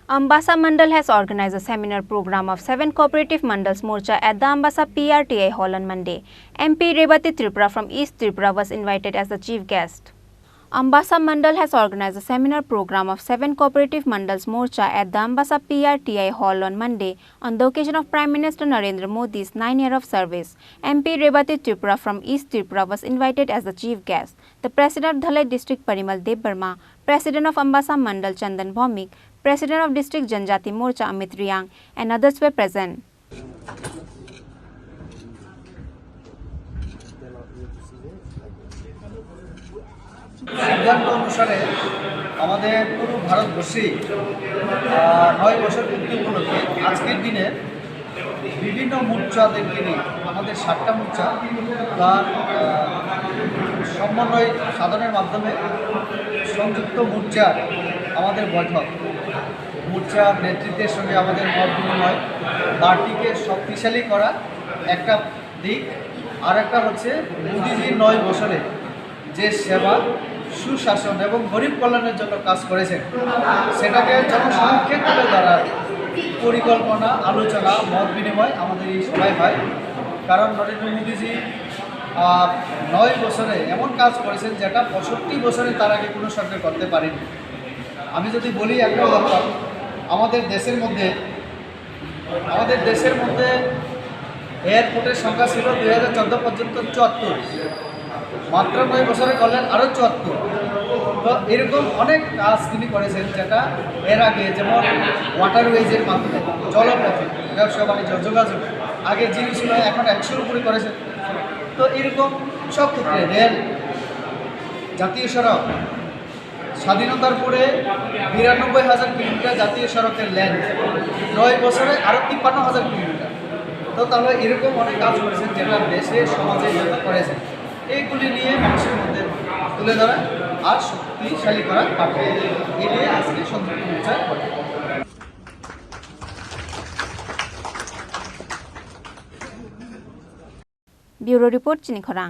Ambassa Mandal has organized a seminar program of 7 cooperative mandals Morcha at the Ambassa PRTI Hall on Monday. MP Tripura from East Tripura was invited as the chief guest. Ambassa Mandal has organized a seminar program of 7 cooperative mandals Morcha at the Ambassa PRTI Hall on Monday on the occasion of Prime Minister Narendra Modi's 9-year of service. MP Tripura from East Tripura was invited as the chief guest. The President of Dhalai District Parimal Dev Burma, President of Ambassa Mandal Chandan Bhaumik, President of District Janjati Morcha Amit Riyang and others were present. সিদ্ধান্ত অনুসারে আমাদের পুরো ভারতবর্ষেই 9 বছর পূর্তি উপলক্ষে আজকের দিনে বিভিন্ন মোর্চাদেরকে নিয়ে আমাদের 7টা মোর্চা তার সমন্বয় সাধনের মাধ্যমে সংযুক্ত মোর্চার আমাদের বৈঠক, মোর্চার নেতৃত্বের সঙ্গে আমাদের মত বিনিময়, পার্টিকে শক্তিশালী করা একটা দিক, আর একটা হচ্ছে মোদিজির 9 বছরে যে সেবা, সুশাসন এবং গরিব কল্যাণের জন্য কাজ করেছেন সেটাকে জনসমক্ষে তুলে ধরার পরিকল্পনা, আলোচনা, মত বিনিময় আমাদের এই সভায় হয়। কারণ নরেন্দ্র মোদীজি 9 বছরে এমন কাজ করেছেন যেটা 65 বছরে তার আগে কোনো সরকার করতে পারেনি। আমি যদি বলি একটা কথা, আমাদের দেশের মধ্যে এয়ারপোর্টের সংখ্যা ছিল 2014 পর্যন্ত 74, মাত্র 9 বছরে করলেন আরও 74। তো এরকম অনেক কাজ তিনি করেছেন যেটা এর আগে, যেমন ওয়াটারওয়েজের মাধ্যমে, জলপথে ব্যবসা বাণিজ্য যোগাযোগ আগে যিনি ছিল এখন 100-র উপরে করেছেন। তো এরকম সব ক্ষেত্রে রেল, জাতীয় সড়ক, স্বাধীনতার পরে 92,000 কিলোমিটার জাতীয় সড়কের লেন্থ, 9 বছরে আরও 53,000 কিলোমিটার। তো তাহলে এরকম অনেক কাজ করেছেন যেটা দেশে সমাজে জন্য করেছেন। এইগুলি নিয়ে মানুষের মধ্যে তুলে ধরা আর শক্তিশালী করা পারবে, এই নিয়ে আজকে সংযুক্ত মোর্চার কথা। ব্যুরো রিপোর্ট, চিনি খোরাং।